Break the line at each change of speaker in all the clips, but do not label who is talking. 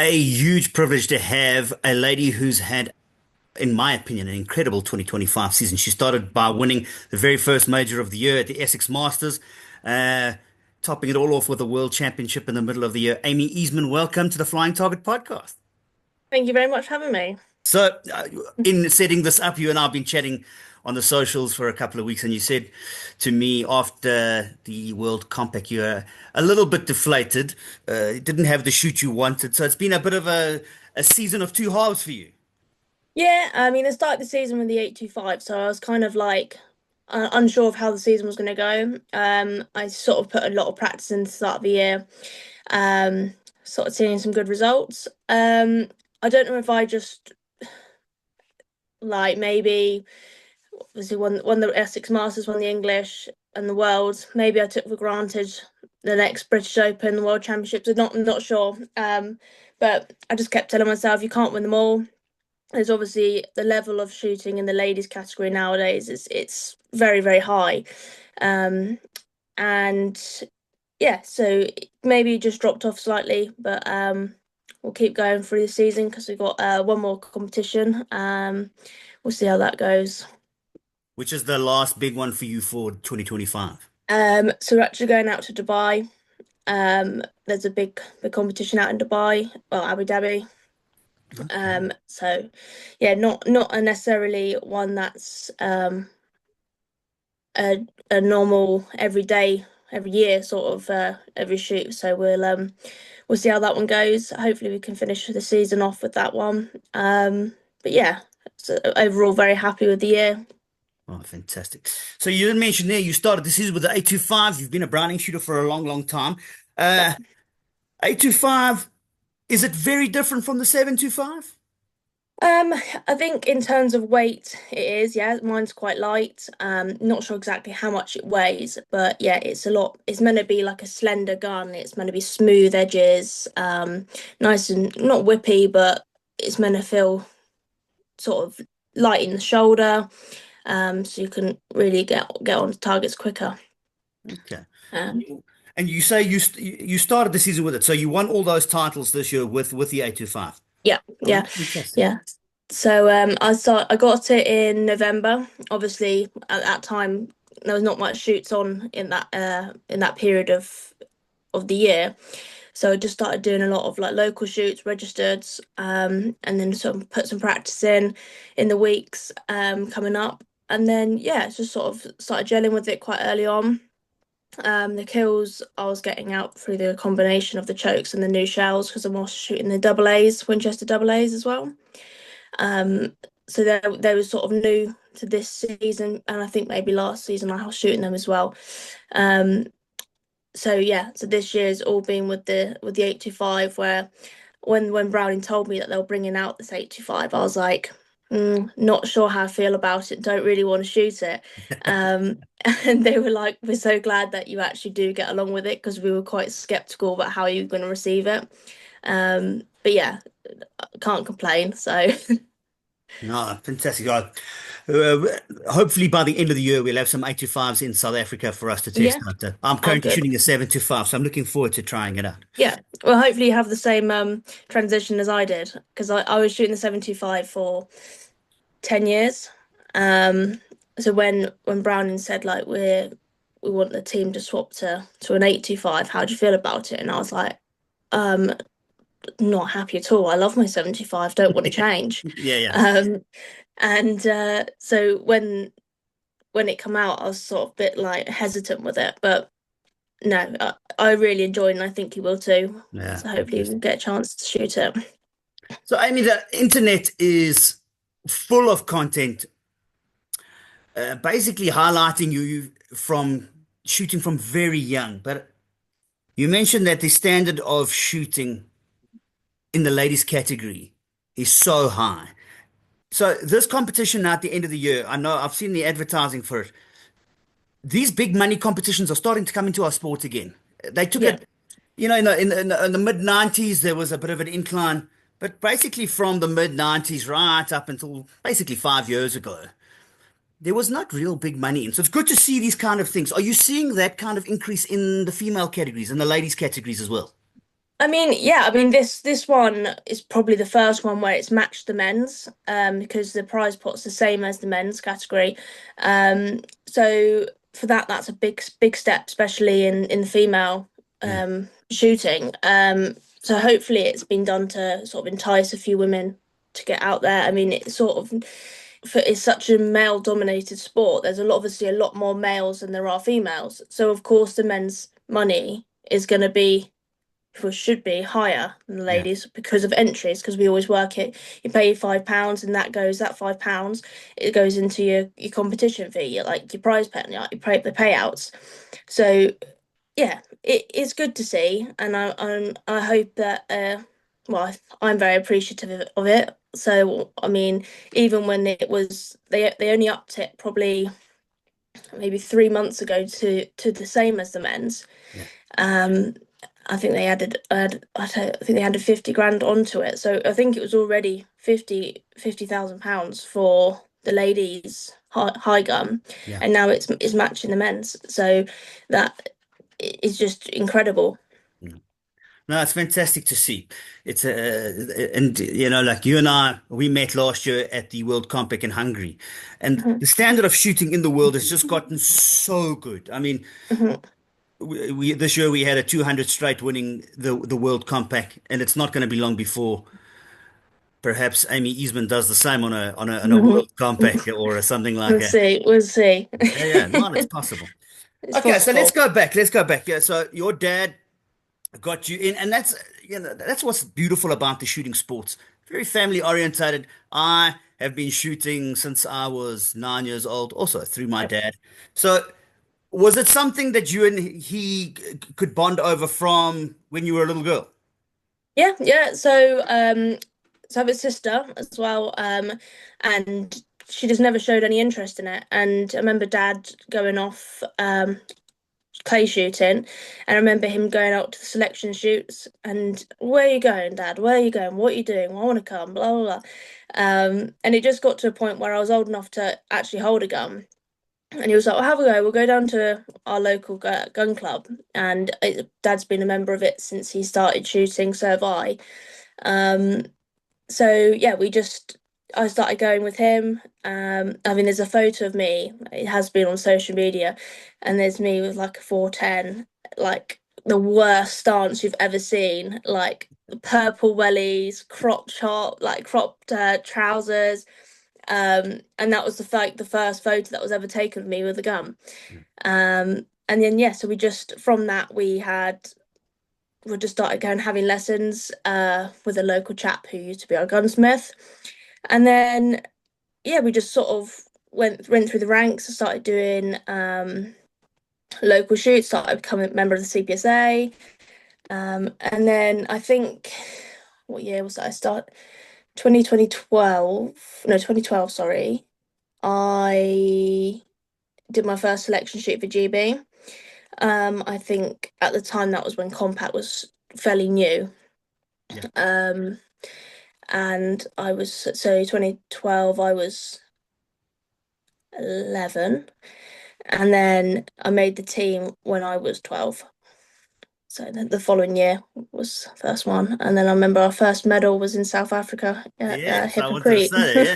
A huge privilege to have a lady who's had, in my opinion, an incredible 2025 season. She started by winning the very first major of the year at the Essex Masters, uh, topping it all off with a world championship in the middle of the year. Amy Easeman, welcome to the Flying Target podcast.
Thank you very much for having me.
So, in setting this up, you and I have been chatting on the socials for a couple of weeks, and you said to me after the World Compact, you're a little bit deflated. It didn't have the shoot you wanted, so it's been a bit of a season of two halves for you.
Yeah, I mean, I started the season with the 825, so I was kind of like unsure of how the season was going to go. I sort of put a lot of practice in the start of the year, um, sort of seeing some good results. I don't know if I just like maybe obviously won the Essex Masters, won the English and the Worlds. Maybe I took for granted the next British Open, the World Championships. I'm not sure. But I just kept telling myself you can't win them all. There's obviously the level of shooting in the ladies category nowadays is it's very, very high. Um, and yeah, so maybe just dropped off slightly, but we'll keep going through the season because we've got one more competition. We'll see how that goes.
Which is the last big one for you for 2025?
So we're actually going out to Dubai. There's a big competition out in Dubai, well, Abu Dhabi.
Okay.
So yeah, not a necessarily one that's a normal every day, every year sort of every shoot. So we'll see how that one goes. Hopefully we can finish the season off with that one. But yeah, so overall very happy with the year.
Oh, fantastic. So you didn't mention there you started the season with the 825. You've been a Browning shooter for a long, long time.
Yeah.
Uh, 825, is it very different from the 725?
Um, I think in terms of weight, it is, yeah, mine's quite light. Not sure exactly how much it weighs, but yeah, it's a lot. It's meant to be like a slender gun. It's meant to be smooth edges, nice and not whippy, but it's meant to feel sort of light in the shoulder, so you can really get on targets quicker.
Okay.
Um,
And you say you started the season with it, so you won all those titles this year with the 825.
yeah,
Oh,
yeah,
that's fantastic.
yeah. So I got it in November. Obviously, at that time there was not much shoots on in that period of the year. So I just started doing a lot of like local shoots, registered, and then put some practice in the weeks coming up. And then yeah, just sort of started gelling with it quite early on. The kills I was getting out through the combination of the chokes and the new shells because I'm also shooting the double A's, Winchester double A's as well. Um, so they were sort of new to this season, and I think maybe last season I was shooting them as well. Um, so yeah, so this year's all been with the 825 where when Browning told me that they were bringing out this 825, I was like, not sure how I feel about it. Don't really want to shoot it. Um, and they were like, "We're so glad that you actually do get along with it because we were quite skeptical about how you were going to receive it." But yeah, I can't complain. So
No, fantastic. Hopefully by the end of the year we'll have some 825s in South Africa for us to test
yeah,
out. I'm
oh
currently
good.
shooting a 725, so I'm looking forward to trying it out.
Yeah, well, hopefully you have the same transition as I did because I was shooting the 725 for 10 years. Um, so when Browning said like we want the team to swap to an 825, how do you feel about it? And I was like, um, not happy at all. I love my 75, don't want to change.
Yeah, yeah.
Um, and so when it come out, I was sort of a bit like hesitant with it, but no, I really enjoyed it and I think you will too.
Yeah,
So hopefully we'll
fantastic.
get a chance to shoot it.
So, Amy, the internet is full of content, basically highlighting you from shooting from very young. But you mentioned that the standard of shooting in the ladies category is so high. So, this competition now at the end of the year, I know I've seen the advertising for it. These big money competitions are starting to come into our sport again. They took
Yeah.
it, in the mid 90s, there was a bit of an incline, but basically from the mid 90s right up until basically 5 years ago, there was not real big money in. So it's good to see these kind of things. Are you seeing that kind of increase in the female categories and the ladies categories as well?
I mean, yeah, I mean this one is probably the first one where it's matched the men's, because the prize pot's the same as the men's category. So for that, that's a big step, especially in the female
Yeah,
shooting. So hopefully it's been done to sort of entice a few women to get out there. I mean, it's sort of it's such a male dominated sport. There's obviously a lot more males than there are females. So of course the men's money is going to be, or should be, higher than the
yeah,
ladies because of entries, because we always work it. You pay £5 and that £5, it goes into your competition fee, like your prize pen, like your the payouts. So yeah, it is good to see, and I hope that well, I'm very appreciative of it. So I mean, even when it was they only upped it probably maybe 3 months ago to the same as the men's.
yeah,
Um, I think I think they added 50 grand onto it. So I think it was already 50,000 pounds for the ladies high gun,
yeah.
and now it's matching the men's. So that is just incredible.
Mm. No, it's fantastic to see. It's and like you and I, we met last year at the World Compaq in Hungary, and
Mhm,
the standard of shooting in the world has just gotten so good. I mean,
mhm,
we this year we had a 200 straight winning the World Compaq, and it's not going to be long before perhaps Amy Easeman does the same on a
mhm.
World Compaq or something like
We'll
that.
see. We'll see.
Yeah, yeah, no, it's possible.
It's
Okay, so let's
possible.
go back. Let's go back. Yeah, so your dad got you in, and that's what's beautiful about the shooting sports. Very family orientated. I have been shooting since I was 9 years old, also through my dad. So was it something that you and he could bond over from when you were a little girl?
Yeah, yeah. So I have a sister as well, and she just never showed any interest in it. And I remember Dad going off clay shooting, and I remember him going out to the selection shoots. And where are you going, Dad? Where are you going? What are you doing? I want to come. Blah blah blah. And it just got to a point where I was old enough to actually hold a gun. And he was like, "Well, have a go. We'll go down to our local gun club." And Dad's been a member of it since he started shooting, so have I. Um, so yeah, I started going with him. I mean, there's a photo of me. It has been on social media, and there's me with like a 410, like the worst stance you've ever seen, like purple wellies, crop top, like cropped trousers. And that was the first photo that was ever taken of me with a gun. And then yeah, so we just from that we just started going having lessons with a local chap who used to be our gunsmith. And then yeah, we just sort of went through the ranks and started doing local shoots, started becoming a member of the CPSA. And then I think what year was that? I started 2012, no, 2012, sorry. I did my first selection shoot for GB. I think at the time that was when Compact was fairly new.
Yeah,
Um, and I was so 2012 I was 11, and then I made the team when I was 12. So then the following year was the first one, and then I remember our first medal was in South Africa at
yeah. So I wanted to
Hippocrete.
say that. Yeah,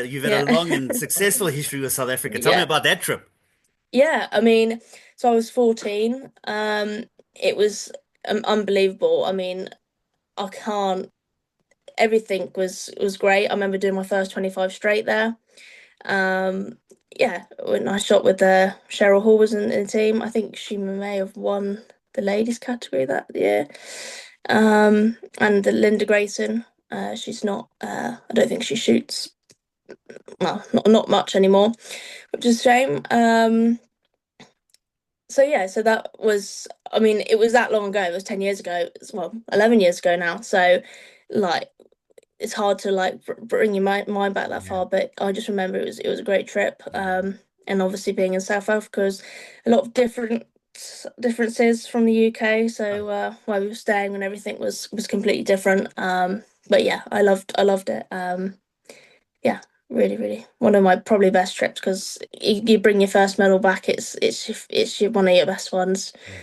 you've had a
Yeah,
long and successful history with South Africa. Tell me
yeah,
about that trip.
yeah. I mean, so I was 14. It was unbelievable. I mean, I can't. Everything was great. I remember doing my first 25 straight there. Um, yeah, when I shot with Cheryl Hall was in the team. I think she may have won the ladies category that year. And the Linda Grayson, she's not. I don't think she shoots. Well, not much anymore, which is a shame. So yeah, so that was. I mean, it was that long ago. It was 10 years ago. It's, well, 11 years ago now. So, like, it's hard to like bring your mind back that
Yeah,
far, but I just remember it was a great trip.
yeah.
And obviously being in South Africa is a lot of differences from the UK.
Oh,
So where we were staying and everything was completely different. But yeah, I loved it. Yeah, really one of my probably best trips, because you bring your first medal back. It's one of your best ones.
yeah.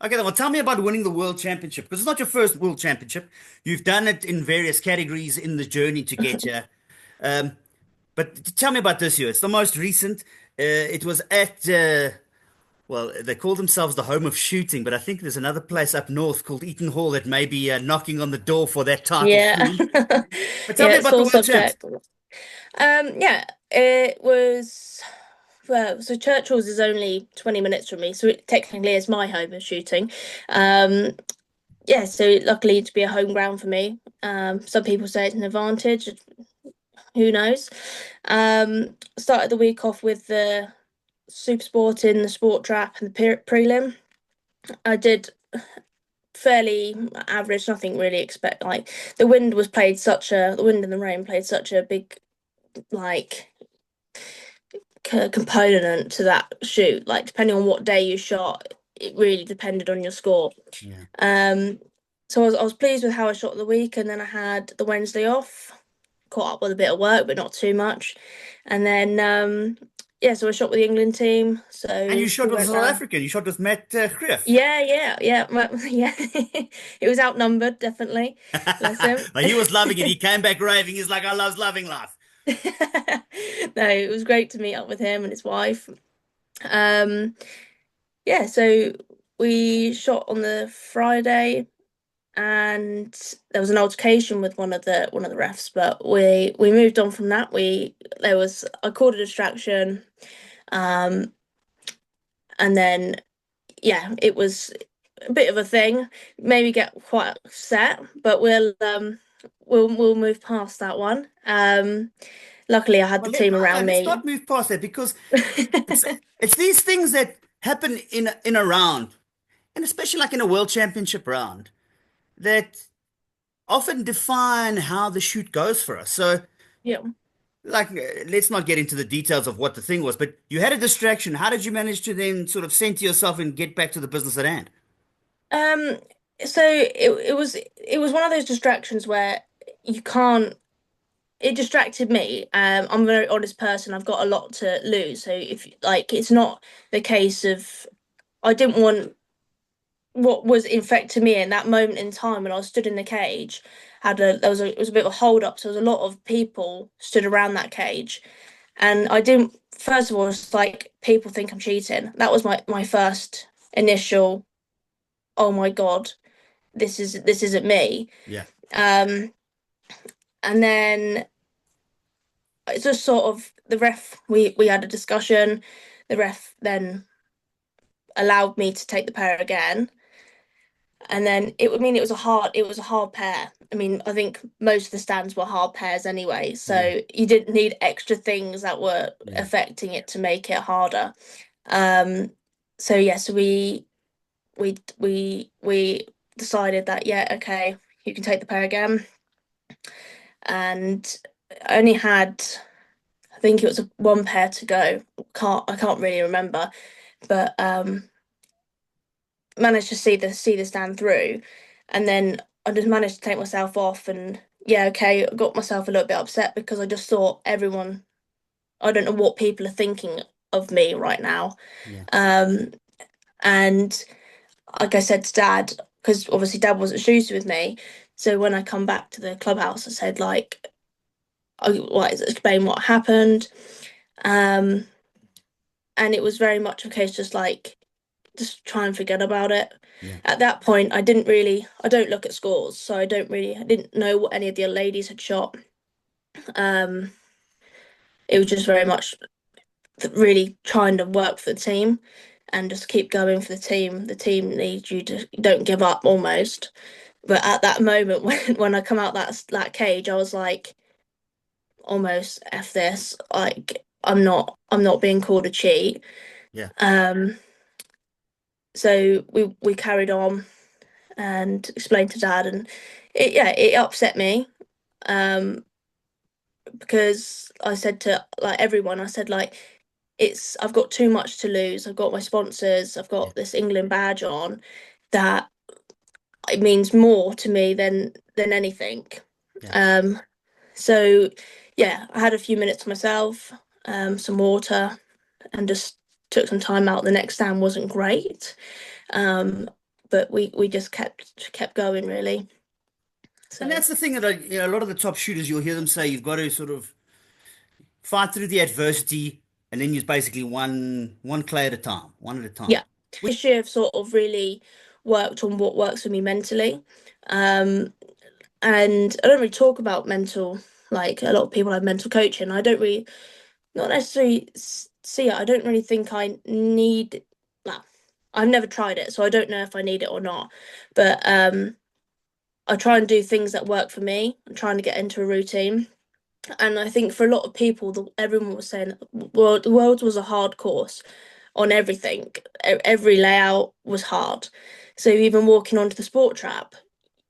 Okay, then, well, tell me about winning the world championship because it's not your first world championship. You've done it in various categories in the journey to get here. Um, but tell me about this year. It's the most recent. It was at, well, they call themselves the home of shooting, but I think there's another place up north called Eaton Hall that may be knocking on the door for that title
Yeah.
soon. But tell
Yeah,
me
it's
about the
sore
world champs.
subject. Yeah, it was well, so Churchill's is only 20 minutes from me, so it technically is my home of shooting. Um, yeah, so luckily to be a home ground for me. Some people say it's an advantage, who knows? Started the week off with the super sport in the sport trap and the prelim. I did fairly average, nothing really expect like the wind and the rain played such a big like component to that shoot. Like depending on what day you shot, it really depended on your score.
Yeah.
Um, so I was pleased with how I shot the week, and then I had the Wednesday off, caught up with a bit of work, but not too much. And then yeah, so I shot with the England team.
And you
So
shot
we
with a
went
South
round.
African. You shot with Matt Griff.
Yeah. Yeah. It was outnumbered, definitely. Bless him.
But he was loving it. He came back raving. He's like, I love loving life.
No, it was great to meet up with him and his wife. Um, yeah, so we shot on the Friday and there was an altercation with one of the refs, but we moved on from that. We there was I called a distraction, um, and then yeah, it was a bit of a thing. Maybe get quite upset, but we'll move past that one. Luckily I had
Well,
the team
no,
around
let's
me.
not move past that because it's it's these things that happen in a round, and especially like in a world championship round, that often define how the shoot goes for us. So,
Yeah.
like, let's not get into the details of what the thing was, but you had a distraction. How did you manage to then sort of center yourself and get back to the business at hand?
Um, so it was one of those distractions where you can't. It distracted me. I'm a very honest person. I've got a lot to lose. So if like it's not the case of I didn't want what was infecting me in that moment in time when I was stood in the cage. It was a bit of a hold up. So there was a lot of people stood around that cage, and I didn't. First of all, it's like people think I'm cheating. That was my first initial. Oh my God, this isn't me.
Yeah,
Um, and then it's just sort of the ref. We had a discussion. The ref then allowed me to take the pair again, and then it was a hard pair. I mean, I think most of the stands were hard pairs anyway,
yeah,
so you didn't need extra things that were
yeah,
affecting it to make it harder. Um, so yes, we decided that yeah, okay, you can take the pair again, and I only had I think it was one pair to go. I can't really remember, but managed to see the stand through, and then I just managed to take myself off, and yeah, okay, I got myself a little bit upset because I just thought everyone. I don't know what people are thinking of me right now,
yeah,
um, and like I said to Dad, because obviously Dad wasn't shooting with me, so when I come back to the clubhouse, I said like, I like explain what happened. Um, and it was very much a case just like just try and forget about it.
yeah,
At that point, I don't look at scores, so I didn't know what any of the other ladies had shot. Um, it was just very much really trying to work for the team and just keep going for the team. The team needs you to don't give up almost. But at that moment when I come out that cage, I was like almost F this. Like I'm not being called a cheat.
yeah,
Um, so we carried on and explained to Dad, and it upset me. Um, because I said to like everyone, I said like it's I've got too much to lose. I've got my sponsors, I've
yeah,
got this England badge on that it means more to me than anything.
yeah,
Um, so yeah, I had a few minutes to myself, some water, and just took some time out. The next stand wasn't great. Um, but we just kept going really.
And
So
that's the thing that a lot of the top shooters, you'll hear them say you've got to sort of fight through the adversity, and then use basically one clay at a time, one at a time.
yeah,
Which
this year I've sort of really worked on what works for me mentally. Um, and I don't really talk about mental, like a lot of people have mental coaching. I don't really, not necessarily see it. I don't really think I need, well, I've never tried it, so I don't know if I need it or not. But I try and do things that work for me. I'm trying to get into a routine. And I think for a lot of people, everyone was saying, well, the Worlds was a hard course on everything. Every layout was hard. So even walking onto the sport trap,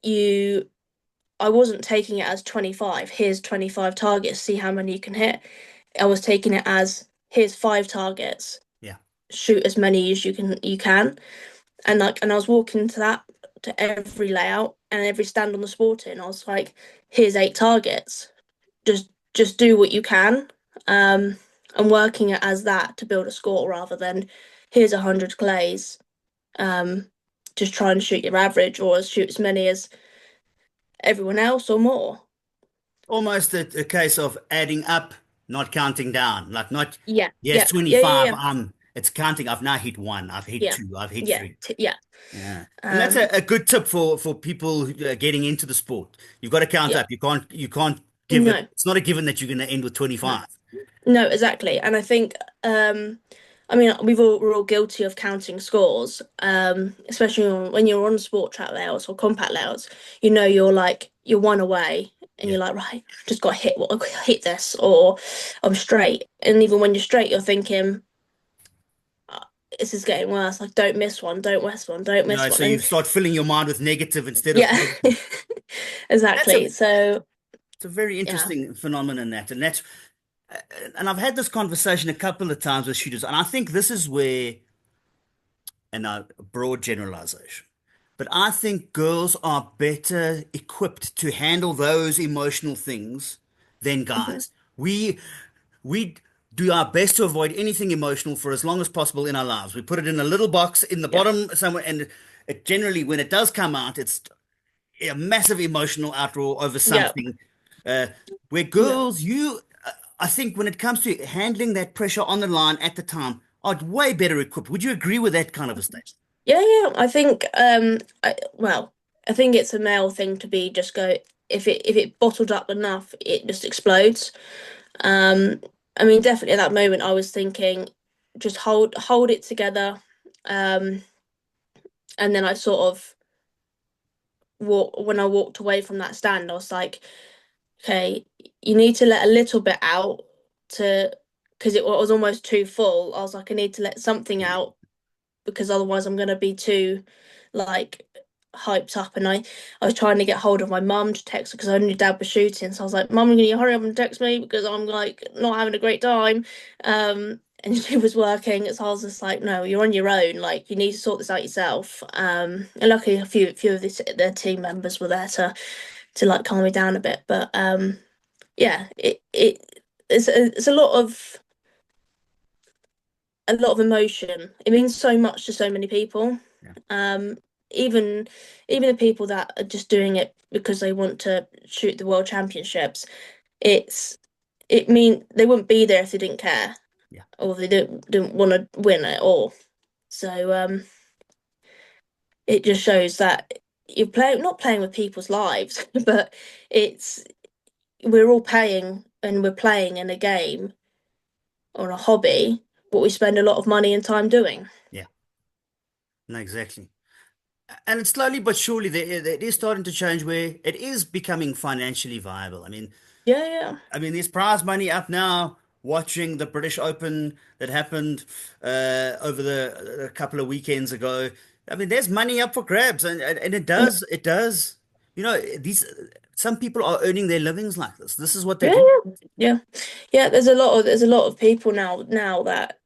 you I wasn't taking it as 25. Here's 25 targets, see how many you can hit. I was taking it as here's five targets,
yeah,
shoot as many as you can. And I was walking to that to every layout and every stand on the sporting. I was like, here's eight targets. Just do what you can. And working it as that to build a score rather than here's 100 clays. Um, just try and shoot your average or shoot as many as everyone else or more.
almost a case of adding up, not counting down. Like not,
Yeah,
yes,
yeah, yeah, yeah,
25.
yeah,
It's counting. I've now hit one. I've hit
yeah,
two. I've hit
yeah,
three.
yeah.
Yeah, and that's
Um,
a good tip for people who are getting into the sport. You've got to count
yeah,
up. You can't give it.
no,
It's not a given that you're going to end with
no,
25.
no, exactly. And I think, I mean, we're all guilty of counting scores, especially when you're on sport track layouts or compact layouts. You're one away, and
Yeah.
you're like, right, just got to hit this, or I'm straight. And even when you're straight, you're thinking, "Uh, this is getting worse. Like, don't miss one, don't miss one, don't miss one."
So you
And
start filling your mind with negative instead of
yeah,
positive. That's
exactly. So
it's a very
yeah.
interesting phenomenon that, and I've had this conversation a couple of times with shooters, and I think this is where, and a broad generalization, but I think girls are better equipped to handle those emotional things than
Mhm.
guys. We do our best to avoid anything emotional for as long as possible in our lives. We put it in a little box in the
Yeah,
bottom somewhere, and it generally, when it does come out, it's a massive emotional outroar over
yeah,
something. Uh, where
yeah.
girls, I think when it comes to handling that pressure on the line at the time, are way better equipped. Would you agree with that kind of a statement?
Yeah, yeah. I think I think it's a male thing to be just go if it bottled up enough, it just explodes. Um, I mean, definitely at that moment I was thinking just hold it together. Um, and then I sort of when I walked away from that stand, I was like, okay, you need to let a little bit out to because it was almost too full. I was like, I need to let something out because otherwise I'm gonna be too like hyped up. And I was trying to get hold of my mum to text her because I knew dad was shooting. So I was like, Mum, can you hurry up and text me because I'm like not having a great time. And she was working, so I was just like, no, you're on your own. Like you need to sort this out yourself. And luckily a few of their team members were there to like calm me down a bit. But yeah, it's a lot of emotion. It means so much to so many people.
Yeah.
Um, even even the people that are just doing it because they want to shoot the world championships, it's it mean they wouldn't be there if they didn't care
Yeah.
or they didn't want to win it all. So it just shows that you're playing not playing with people's lives, but it's we're all paying and we're playing in a game or a hobby, what we spend a lot of money and time doing.
Yeah. No, exactly. And it's slowly but surely it is starting to change where it is becoming financially viable.
Yeah, yeah.
There's prize money up now. Watching the British Open that happened over a couple of weekends ago. There's money up for grabs, and it does. These some people are earning their livings like this. This is what they
Yeah,
do.
yeah, yeah, yeah. There's a lot of people now that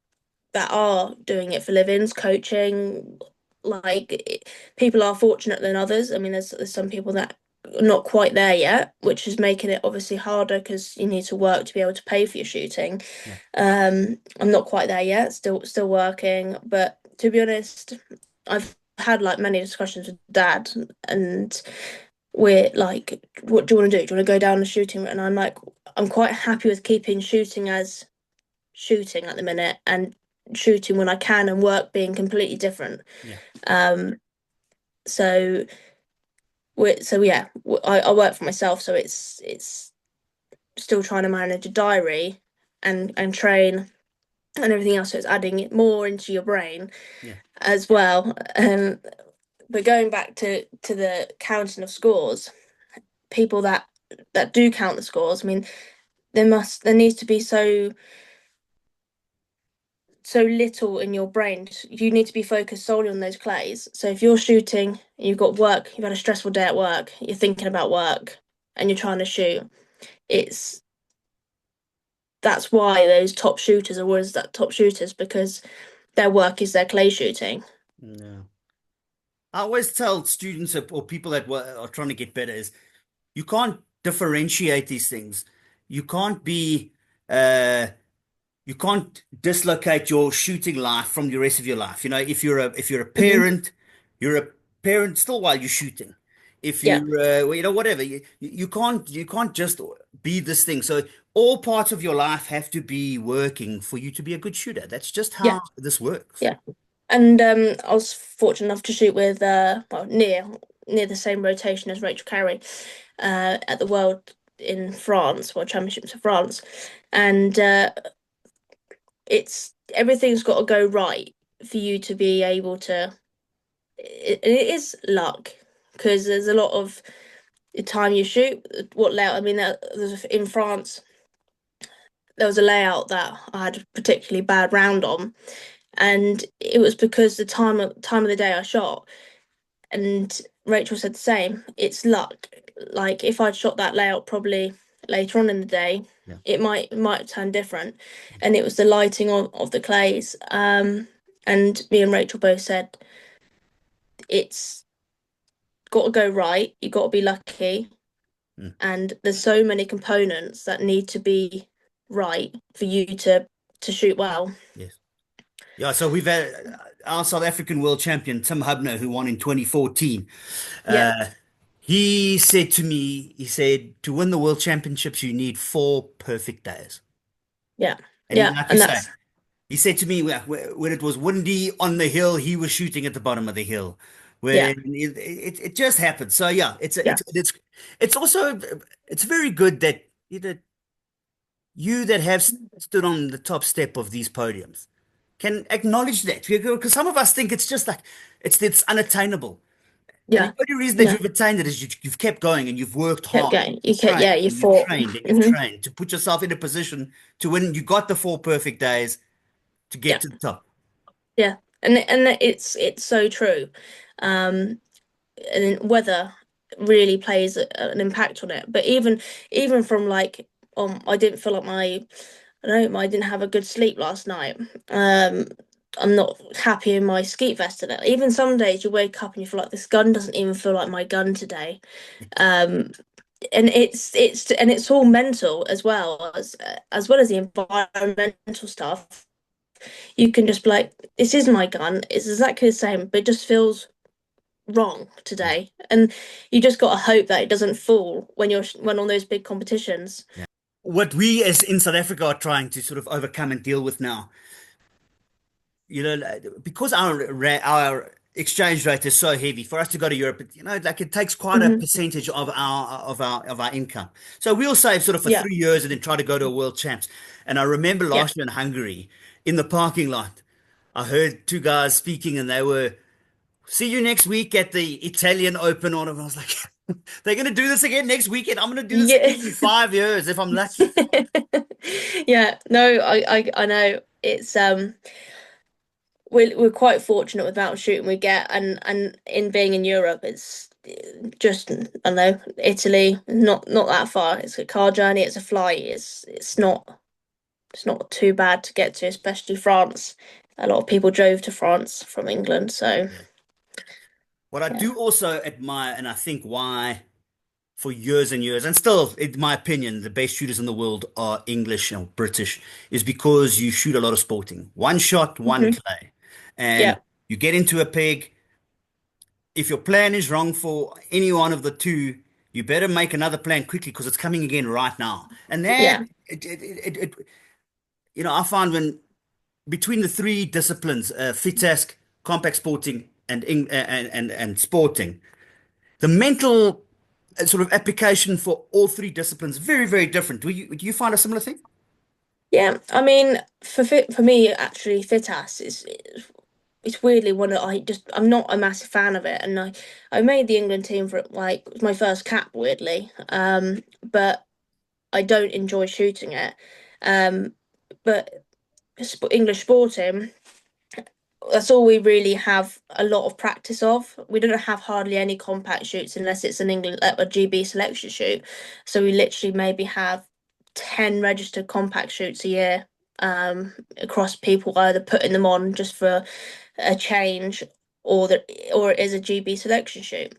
are doing it for livings, coaching. Like people are fortunate than others. I mean, there's some people that are not quite there yet, which is making it obviously harder because you need to work to be able to pay for your shooting.
Yeah,
I'm not quite there yet. Still working, but to be honest, I've had like many discussions with Dad, and we're like, what do you want to do? Do you want to go down the shooting route? And I'm like, I'm quite happy with keeping shooting as shooting at the minute, and shooting when I can, and work being completely different.
Yeah.
Um, so yeah, I work for myself, so it's still trying to manage a diary and train and everything else. So it's adding it more into your brain
Yeah.
as well. But going back to the counting of scores, people that do count the scores, I mean, there needs to be so little in your brain. You need to be focused solely on those clays. So if you're shooting, you've got work, you've had a stressful day at work, you're thinking about work, and you're trying to shoot, it's that's why those top shooters are always that top shooters, because their work is their clay shooting.
Yeah. I always tell students or people that are trying to get better is you can't differentiate these things. You can't be uh you can't dislocate your shooting life from the rest of your life. You know, if you're a
Hmm.
parent, you're a parent still while you're shooting. If
Yeah,
you well, you know, whatever, you can't just be this thing. So all parts of your life have to be working for you to be a good shooter. That's just
yeah,
how this works.
yeah. And I was fortunate enough to shoot with well, near the same rotation as Rachel Carey at the World Championships in France, and it's everything's got to go right for you to be able to. It is luck, because there's a lot of the time you shoot, what layout. I mean, in France, there was a layout that I had a particularly bad round on, and it was because the time of the day I shot. And Rachel said the same. It's luck. Like if I'd shot that layout probably later on in the day,
Yeah.
it might turn different. And it was the lighting of the clays. And me and Rachel both said it's got to go right. You got to be lucky,
Mm,
and there's so many components that need to be right for you to shoot well.
yes. Yeah, so we've had our South African world champion, Tim Hubner, who won in 2014.
Yeah,
Uh, he said to me, he said, to win the world championships, you need 4 perfect days.
yeah,
And he,
yeah,
like you
and
say,
that's
he said to me, when it was windy on the hill, he was shooting at the bottom of the hill.
yeah,
When it just happened. So yeah,
yeah,
it's also it's very good that you that have stood on the top step of these podiums can acknowledge that because some of us think it's just like it's unattainable. And the
yeah.
only reason that
No,
you've attained it is you've kept going and you've worked
kept
hard.
going. You kept,
Trained
yeah, you
and you've
fought.
trained and you've
Hmm.
trained to put yourself in a position to win. You got the 4 perfect days to get
Yeah,
to the top.
yeah, and it's so true. Um, and weather really plays an impact on it. But even from like, I didn't feel like I don't know, I didn't have a good sleep last night. Um, I'm not happy in my skeet vest today. Even some days you wake up and you feel like this gun doesn't even feel like my gun today. Um, and it's all mental as well as the environmental stuff. You can just be like, this is my gun. It's exactly the same, but it just feels wrong
Yeah.
today. And you just got to hope that it doesn't fall when on those big competitions.
Yeah. What we as in South Africa are trying to sort of overcome and deal with now, because our exchange rate is so heavy for us to go to Europe, like it takes quite a
Hmm.
percentage of our income. So we'll save sort of for
Yeah.
3 years and then try to go to a world champs. And I remember
Yeah.
last year in Hungary, in the parking lot, I heard two guys speaking and they were, see you next week at the Italian Open. Or I was like, they're going to do this again next weekend. I'm going to do this
Yeah.
again in 5 years if I'm lucky.
Yeah. No, I know. It's we're quite fortunate with the amount of shooting we get, and in being in Europe, it's just, I don't know, Italy, not that far. It's a car journey, it's a flight. It's not too bad to get to, especially France. A lot of people drove to France from England, so
Yeah. What I
yeah.
do also admire, and I think why for years and years, and still, in my opinion, the best shooters in the world are English and British, is because you shoot a lot of sporting. One shot, one
Hmm.
clay. And
Yeah.
you get into a peg, if your plan is wrong for any one of the two, you better make another plan quickly because it's coming again right now. And that,
Yeah.
I find when between the three disciplines, FITASC, compact sporting, and sporting, the mental sort of application for all three disciplines very, very different. Do you find a similar thing?
Yeah, I mean, for me, actually, FITAS is it's weirdly one that I'm not a massive fan of it, and I made the England team for like it was my first cap, weirdly. But I don't enjoy shooting it. Um, but English sporting, that's all we really have a lot of practice of. We don't have hardly any compact shoots unless it's an England a GB selection shoot. So we literally maybe have 10 registered compact shoots a year across people either putting them on just for a change or it is a GB selection shoot.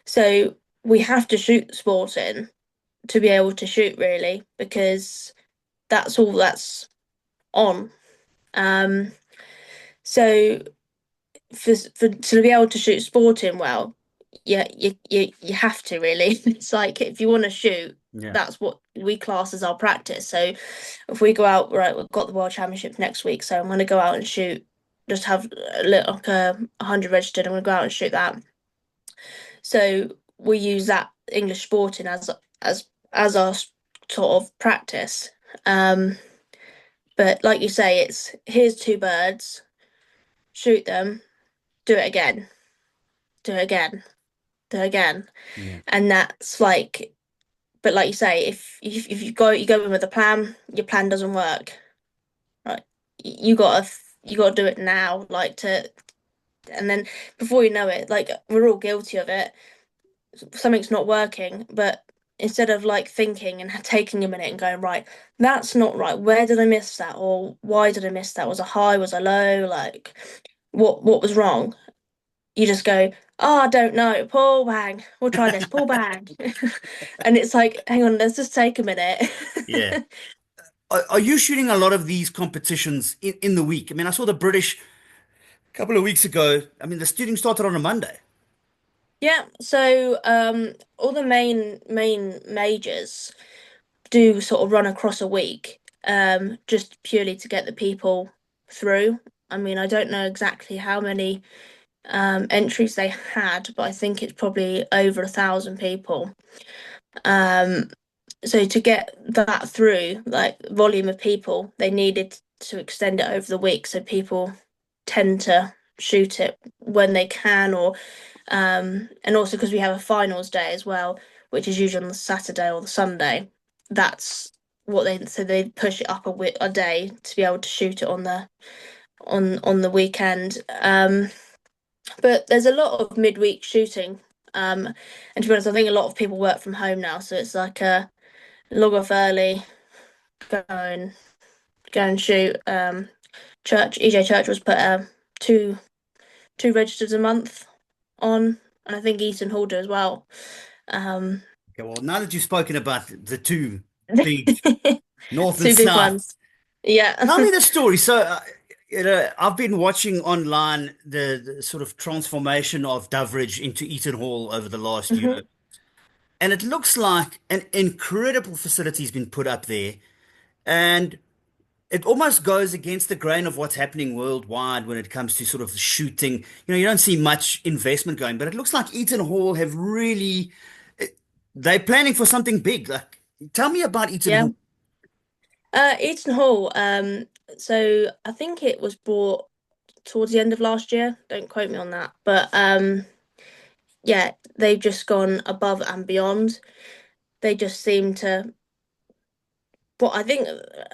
So we have to shoot sporting to be able to shoot really because that's all that's on. Um, so for to be able to shoot sporting well, yeah, you have to really. It's like if you want to shoot,
Yeah.
that's what we class as our practice. So if we go out, right, we've got the World Championship next week, so I'm going to go out and shoot. Just have a little like 100 registered. I'm going to go out and shoot that. So we use that English sporting as our sort of practice. Um, but like you say, it's here's two birds, shoot them, do it again, do it again, do it again,
Yeah.
and that's like. But like you say, if you go in with a plan, your plan doesn't work, right? You gotta do it now, like to, and then before you know it, like we're all guilty of it. Something's not working, but instead of like thinking and taking a minute and going, right, that's not right. Where did I miss that? Or why did I miss that? Was I high? Was I low? Like, what was wrong? You just go, oh, I don't know. Pull bang. We'll try this. Pull bang. And it's like, hang on, let's just take a minute.
Yeah. Are you shooting a lot of these competitions in the week? I mean, I saw the British a couple of weeks ago. I mean, the shooting started on a Monday.
Yeah, so all the main majors do sort of run across a week, just purely to get the people through. I mean, I don't know exactly how many entries they had, but I think it's probably over 1,000 people. Um, so to get that through, like volume of people, they needed to extend it over the week, so people tend to shoot it when they can, or and also because we have a finals day as well, which is usually on the Saturday or the Sunday. That's what they push it up a day to be able to shoot it on the weekend. But there's a lot of midweek shooting. And to be honest, I think a lot of people work from home now, so it's like a log off early, go and go and shoot. Church EJ Church was put two registers a month on, and I think Easton Hall do as well. Um,
Okay, well, now that you've spoken about the two big North and
two big
South,
ones. Yeah.
tell me the story. So, I've been watching online the sort of transformation of Doveridge into Eaton Hall over the last year,
Mhm.
and it looks like an incredible facility has been put up there, and it almost goes against the grain of what's happening worldwide when it comes to sort of shooting. You don't see much investment going, but it looks like Eaton Hall have really, eh, they're planning for something big. Like, tell me about Eaton
Yeah.
Hall.
Eaton Hall. So I think it was bought towards the end of last year. Don't quote me on that. But yeah, they've just gone above and beyond. They just seem to. What I think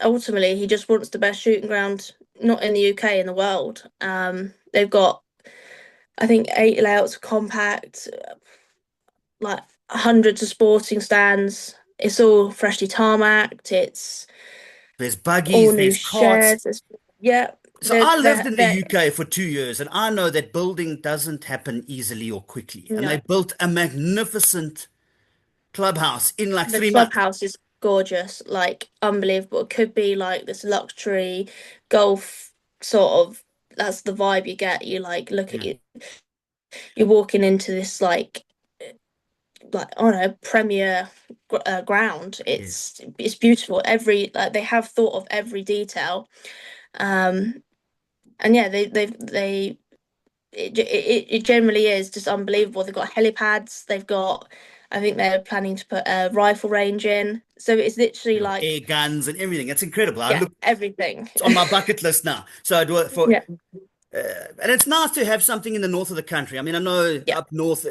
ultimately he just wants the best shooting ground, not in the UK, in the world. They've got I think 8 layouts of compact, like hundreds of sporting stands. It's all freshly tarmacked. It's
There's
all
buggies,
new
there's carts.
sheds. Yeah,
So I lived in the UK for 2 years, and I know that building doesn't happen easily or quickly. And they
no,
built a magnificent clubhouse in like
the
3 months.
clubhouse is gorgeous, like unbelievable. It could be like this luxury golf sort of. That's the vibe you get. You like look at
Yeah.
you. you're walking into this like I don't know, premier ground.
Yeah.
It's beautiful. Every like they have thought of every detail. Um, and yeah, they it generally is just unbelievable. They've got helipads. They've got, I think they're planning to put a rifle range in. So it's literally
They've got air
like,
guns and everything. It's incredible. I
yeah,
look,
everything.
it's on my bucket list now. So I do it for,
Yeah,
and it's nice to have something in the north of the country. I mean, I know
yeah,
up north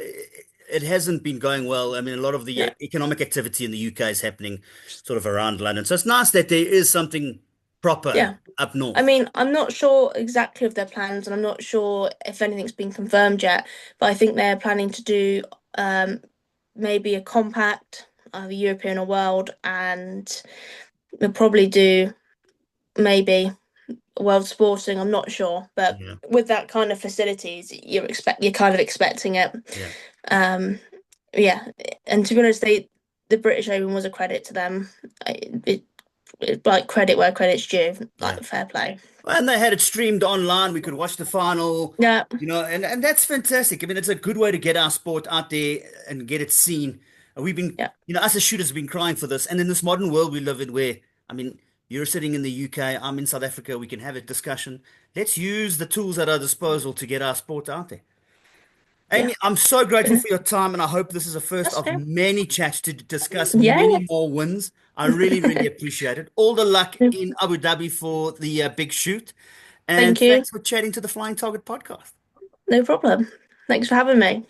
it hasn't been going well. I mean, a lot of the
no,
economic activity in the UK is happening sort of around London. So it's nice that there is something proper
yeah.
up
I
north.
mean, I'm not sure exactly of their plans, and I'm not sure if anything's been confirmed yet. But I think they're planning to do um, maybe a compact, either European or world, and they'll probably do maybe world sporting. I'm not sure, but
Yeah,
with that kind of facilities, you're kind of expecting it.
yeah.
Um, yeah, and to be honest, the British Open was a credit to them. Like credit where credit's due,
Yeah.
like fair play.
And they had it streamed online. We could watch the final,
Yeah,
and that's fantastic. I mean, it's a good way to get our sport out there and get it seen. We've been,
yeah,
us as shooters have been crying for this. And in this modern world we live in, where, I mean, you're sitting in the UK, I'm in South Africa, we can have a discussion. Let's use the tools at our disposal to get our sport out there.
yeah.
Amy, I'm so grateful
And
for your time, and I hope this is a first
that's
of
okay.
many chats to discuss
Yeah,
many more wins. I really, really appreciate it. All the luck
yeah.
in Abu Dhabi for the big shoot. And
Thank you.
thanks for chatting to the Flying Target podcast.
No problem. Thanks for having me.